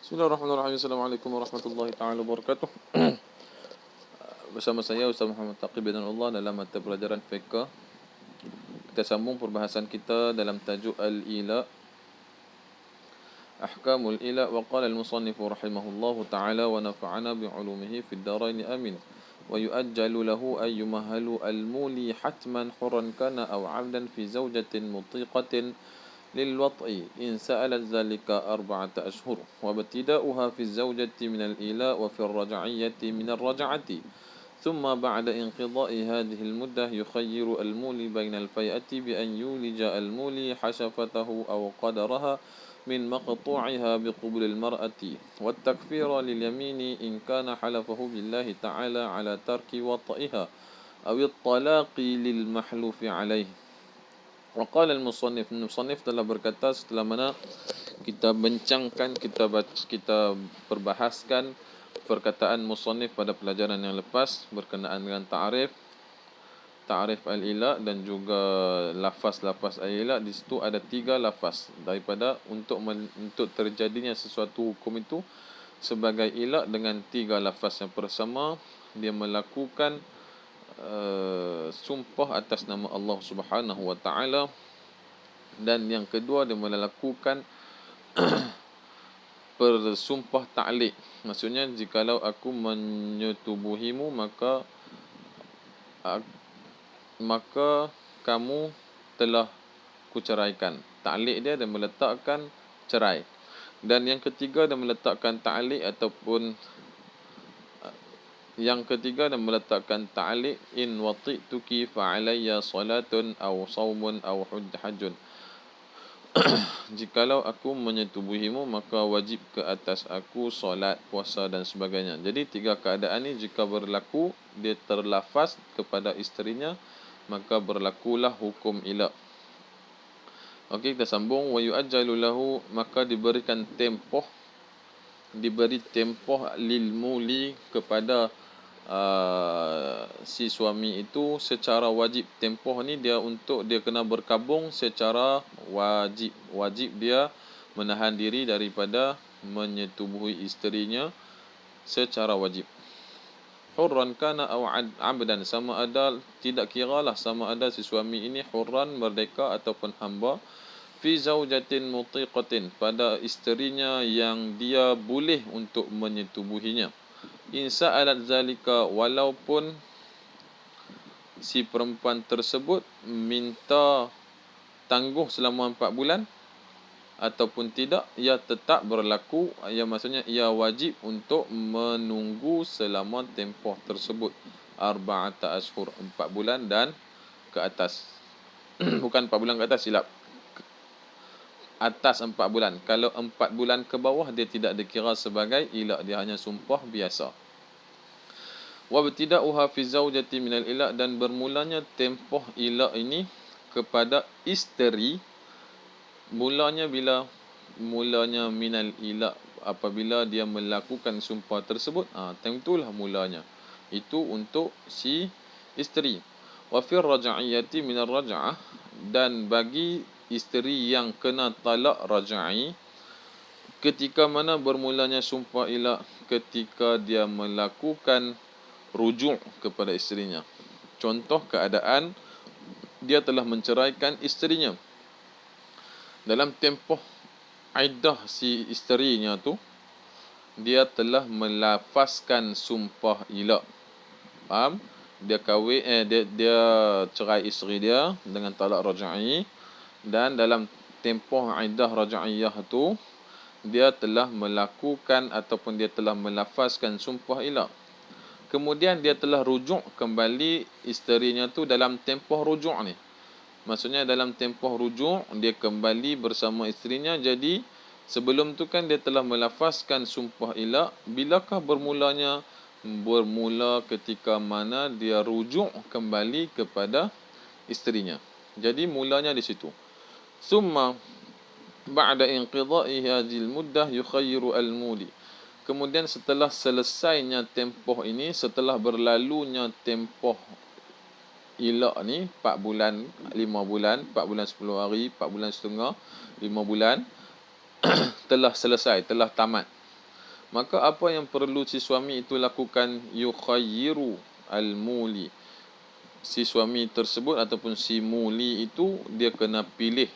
Bismillahirrahmanirrahim. Assalamualaikum warahmatullahi taala wabarakatuh. Bersama saya Ustaz Muhammad Taqi Binanullah dalam mata pelajaran fiqh. Kita sambung perbahasan kita dalam tajuk Al-Ila, Ahkamul Ila, wa qala al-musannif rahimahullahu taala wa nafa'ana bi'ulumihi fid darain amin. Wa yu'ajjalu lahu ay yumahalu al-muli hatman hurran kana aw 'abdan fi zawjatin mutiqatin للوطء إن سألت ذلك 4 أشهر وابتداؤها في الزوجة من الإيلاء وفي الرجعية من الرجعة ثم بعد انقضاء هذه المدة يخير المولي بين الفيئة بأن يولج المولي حشفته أو قدرها من مقطوعها بقبل المرأة والتكفير لليمين إن كان حلفه بالله تعالى على ترك وطئها أو الطلاق للمحلوف عليه. Waqala al-musannif telah berkata setelah mana kita bincangkan, kita perbahaskan perkataan musannif pada pelajaran yang lepas berkenaan dengan ta'rif al-ila dan juga lafaz-lafaz al-ila. Di situ ada 3 lafaz daripada untuk terjadinya sesuatu hukum itu sebagai ila dengan 3 lafaz. Yang pertama, dia melakukan sumpah atas nama Allah Subhanahu wa taala, dan yang kedua dia melakukan bersumpah ta'liq. Maksudnya jikalau aku menyetubuhimu maka kamu telah kuceraikan. Ta'liq dia meletakkan cerai. Dan yang ketiga dia meletakkan ta'liq dan meletakkan ta'liq in wati'tuki fa'alayya salatun aw saumun aw hajjun. Jikalau aku menyetubuhimu maka wajib ke atas aku solat, puasa dan sebagainya. Jadi 3 keadaan ni jika berlaku, dia terlafaz kepada isterinya, maka berlakulah hukum ila. Okey, kita sambung. Wa yu'ajjalu lahu, maka diberi tempoh lil muli kepada si suami itu secara wajib. Tempoh ni dia kena berkabung secara wajib dia menahan diri daripada menyetubuhi isterinya secara wajib. Hurran kana aw 'abdan, sama ada, tidak kiralah sama ada si suami ini hurran, merdeka ataupun hamba, fi zaujatin mutiqatin, pada isterinya yang dia boleh untuk menyetubuhinya. In sa'alat zalika, walaupun si perempuan tersebut minta tangguh selama 4 bulan ataupun tidak, ia tetap berlaku. Maksudnya ia wajib untuk menunggu selama tempoh tersebut. 4 ashur, 4 bulan dan ke atas. Bukan 4 bulan ke atas, silap. Atas 4 bulan. Kalau 4 bulan ke bawah, dia tidak dikira sebagai ila, dia hanya sumpah biasa. Wabtida'uha fi zawjati minal ila, dan bermulanya tempoh ila ini kepada isteri. Mulanya minal ila, apabila dia melakukan sumpah tersebut, tentulah mulanya itu untuk si isteri. Wa fi raj'iyati minal raj'ah, dan bagi isteri yang kena talak raj'i, ketika mana bermulanya sumpah ila, ketika dia melakukan rujuk kepada isterinya. Contoh keadaan dia telah menceraikan isterinya. Dalam tempoh iddah si isterinya tu, dia telah melafazkan sumpah ila. Faham? Dia cerai isteri dia dengan talak raj'i, dan dalam tempoh iddah raj'iyah tu dia telah melakukan ataupun dia telah melafazkan sumpah ila. Kemudian dia telah rujuk kembali isterinya tu dalam tempoh rujuk ni. Maksudnya dalam tempoh rujuk dia kembali bersama isterinya. Jadi sebelum tu kan dia telah melafazkan sumpah ila. Bilakah bermulanya? Bermula ketika mana dia rujuk kembali kepada isterinya. Jadi mulanya di situ. Summa ba'da inqidha'i hadhil muddah yukhayyiru al-muli. Kemudian setelah selesainya tempoh ini, setelah berlalunya tempoh ila ni, 4 bulan, 5 bulan, 4 bulan 10 hari, 4 bulan setengah, 5 bulan, telah selesai, telah tamat. Maka apa yang perlu si suami itu lakukan? Yukhayyiru al-muli. Si suami tersebut ataupun si muli itu dia kena pilih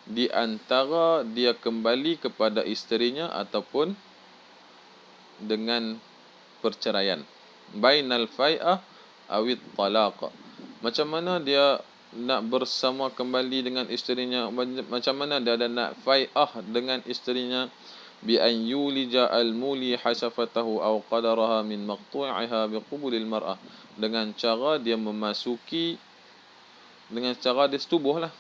di antara dia kembali kepada isterinya ataupun dengan perceraian. Bainal fai'ah awit talaq. Macam mana dia nak bersama kembali dengan isterinya? Macam mana dia ada nak fai'ah dengan isterinya? Bi an yulija al-muli hasafatahu aw qadaraha min maqtu'iha bi qubulil mar'ah. Dengan cara dia memasuki, dengan cara dia setubuh lah.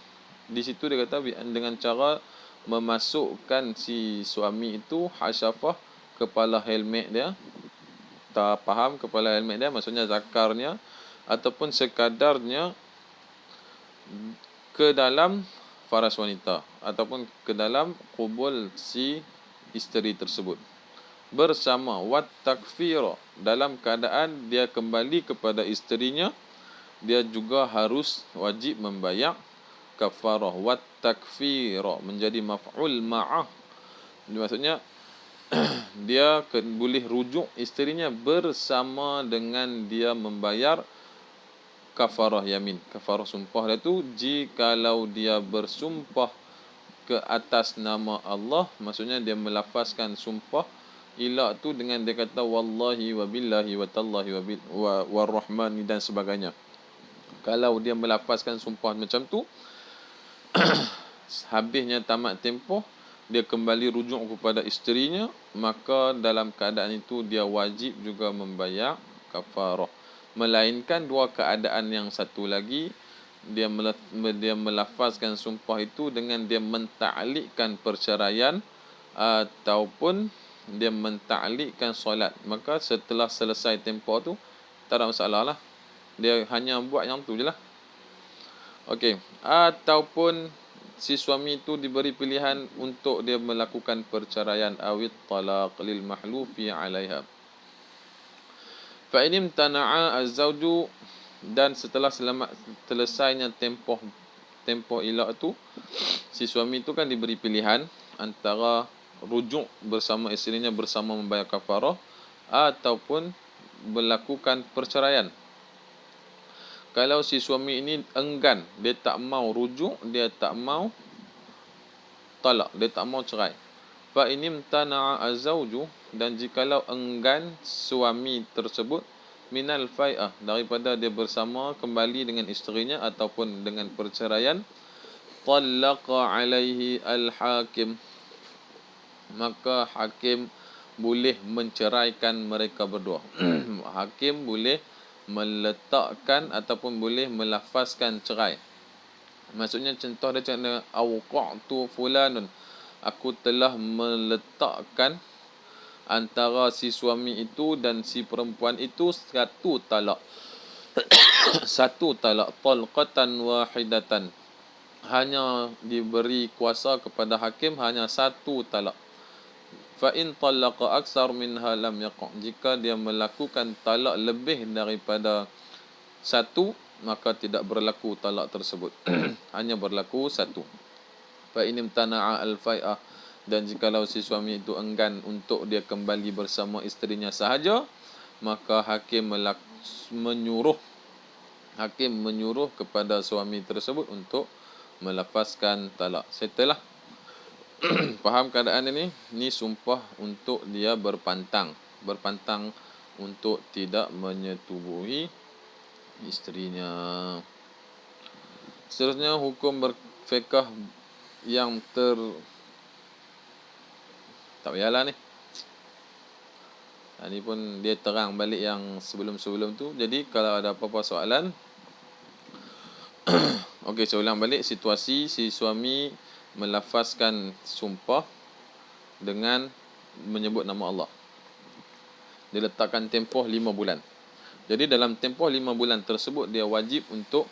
Di situ dia kata dengan cara memasukkan si suami itu hasyafah, kepala helmet dia. Tak faham kepala helmet dia maksudnya zakarnya ataupun sekadarnya ke dalam faras wanita ataupun ke dalam kubul si isteri tersebut bersama wat takfir, dalam keadaan dia kembali kepada isterinya, dia juga harus wajib membayar kafarah. Wat takfir menjadi maf'ul ma'ah, maksudnya dia boleh rujuk isterinya bersama dengan dia membayar kafarah yamin. Kafarah sumpah dia tu jikalau dia bersumpah ke atas nama Allah, maksudnya dia melafazkan sumpah ilak tu dengan dia kata wallahi wa billahi wa tallahi wa warrahmani dan sebagainya. Kalau dia melafazkan sumpah macam tu, habisnya tamat tempoh, dia kembali rujuk kepada isterinya, maka dalam keadaan itu dia wajib juga membayar kafarah. Melainkan dua keadaan yang satu lagi, dia melafazkan sumpah itu dengan dia mentaklikkan perceraian ataupun dia mentaklikkan solat. Maka setelah selesai tempoh tu, tak ada masalah lah. Dia hanya buat yang tu je lah. Okey. Ataupun si suami itu diberi pilihan untuk dia melakukan perceraian awit talaq lil mahlufi alaiha. Fa in imtana'a az-zawju, dan setelah selesainya tempoh ilak tu, si suami itu kan diberi pilihan antara rujuk bersama isterinya bersama membayar kafarah ataupun melakukan perceraian. Kalau si suami ini enggan, dia tak mau rujuk, dia tak mau talak, dia tak mau cerai. Fa in imtana'a az-zawju, dan jikalau enggan suami tersebut minal fai'ah, daripada dia bersama kembali dengan isterinya ataupun dengan perceraian, talaqa alaihi al-hakim, maka hakim boleh menceraikan mereka berdua. Hakim boleh meletakkan ataupun boleh melafazkan cerai. Maksudnya contoh dia cakap awqa'tu fulanun, aku telah meletakkan antara si suami itu dan si perempuan itu satu talak. Satu talak, talqatan wahidatan. Hanya diberi kuasa kepada hakim hanya satu talak. Fa in talaqa aksar minha lam yaqa', jika dia melakukan talak lebih daripada satu, maka tidak berlaku talak tersebut. Hanya berlaku satu. Fa in imtana'a al-fai'ah, dan jikalau si suami itu enggan untuk dia kembali bersama isterinya sahaja, maka hakim menyuruh kepada suami tersebut untuk melafazkan talak. Setelah faham keadaan ini, ni sumpah untuk dia berpantang untuk tidak menyetubuhi isterinya. Seterusnya hukum berfiqah yang tak payahlah ni. Ini pun dia terang balik yang sebelum-sebelum tu. Jadi kalau ada apa-apa soalan, okey, saya ulang balik situasi si suami melafazkan sumpah dengan menyebut nama Allah. Dia letakkan tempoh 5 bulan. Jadi dalam tempoh 5 bulan tersebut, dia wajib untuk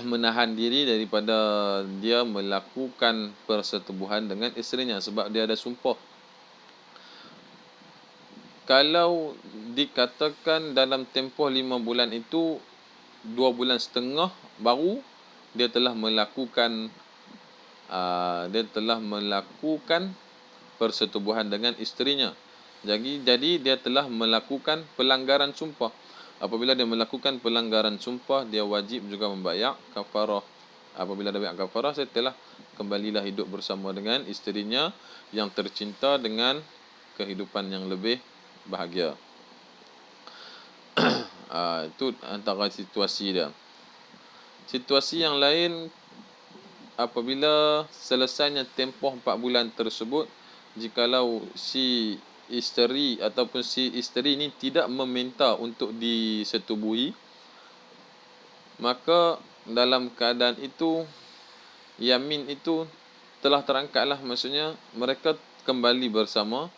menahan diri daripada dia melakukan persetubuhan dengan isterinya sebab dia ada sumpah. Kalau dikatakan dalam tempoh 5 bulan itu 2 bulan setengah baru dia telah melakukan persetubuhan dengan isterinya. Jadi dia telah melakukan pelanggaran sumpah. Apabila dia melakukan pelanggaran sumpah, dia wajib juga membayar kafarah. Apabila dia bayar kafarah, setelah kembalilah hidup bersama dengan isterinya yang tercinta dengan kehidupan yang lebih bahagia. Itu antara situasi dia. Situasi yang lain, apabila selesainya tempoh 4 bulan tersebut, jikalau si isteri ataupun si isteri ini tidak meminta untuk disetubuhi, maka dalam keadaan itu yamin itu telah terangkatlah, maksudnya mereka kembali bersama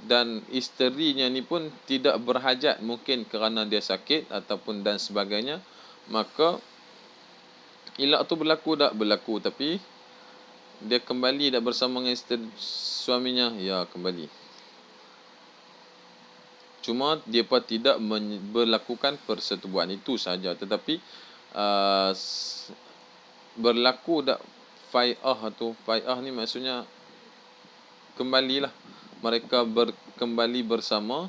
dan isterinya ni pun tidak berhajat, mungkin kerana dia sakit ataupun dan sebagainya, maka ilak tu berlaku tak berlaku, tapi dia kembali tak bersama dengan isteri suaminya, ya kembali. Cuma dia pun tidak berlakukan persetubuhan itu saja, tetapi berlaku tak fai'ah tu. Fai'ah ni maksudnya kembalilah, mereka kembali bersama.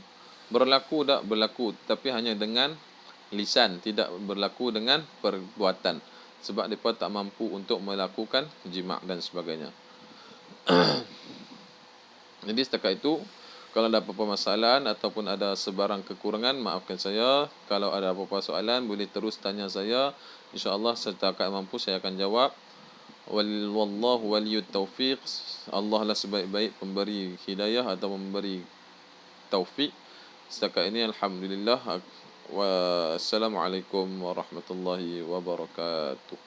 Berlaku tak berlaku, tapi hanya dengan lisan, tidak berlaku dengan perbuatan, sebab mereka tak mampu untuk melakukan jima' dan sebagainya. Jadi setakat itu, kalau ada apa-apa masalah ataupun ada sebarang kekurangan, maafkan saya. Kalau ada apa-apa soalan, boleh terus tanya saya. InsyaAllah setakat mampu saya akan jawab. Wallahu waliyut taufiq. Allah lah sebaik-baik pemberi hidayah atau memberi taufik. Setakat ini alhamdulillah. Wassalamualaikum warahmatullahi wabarakatuh.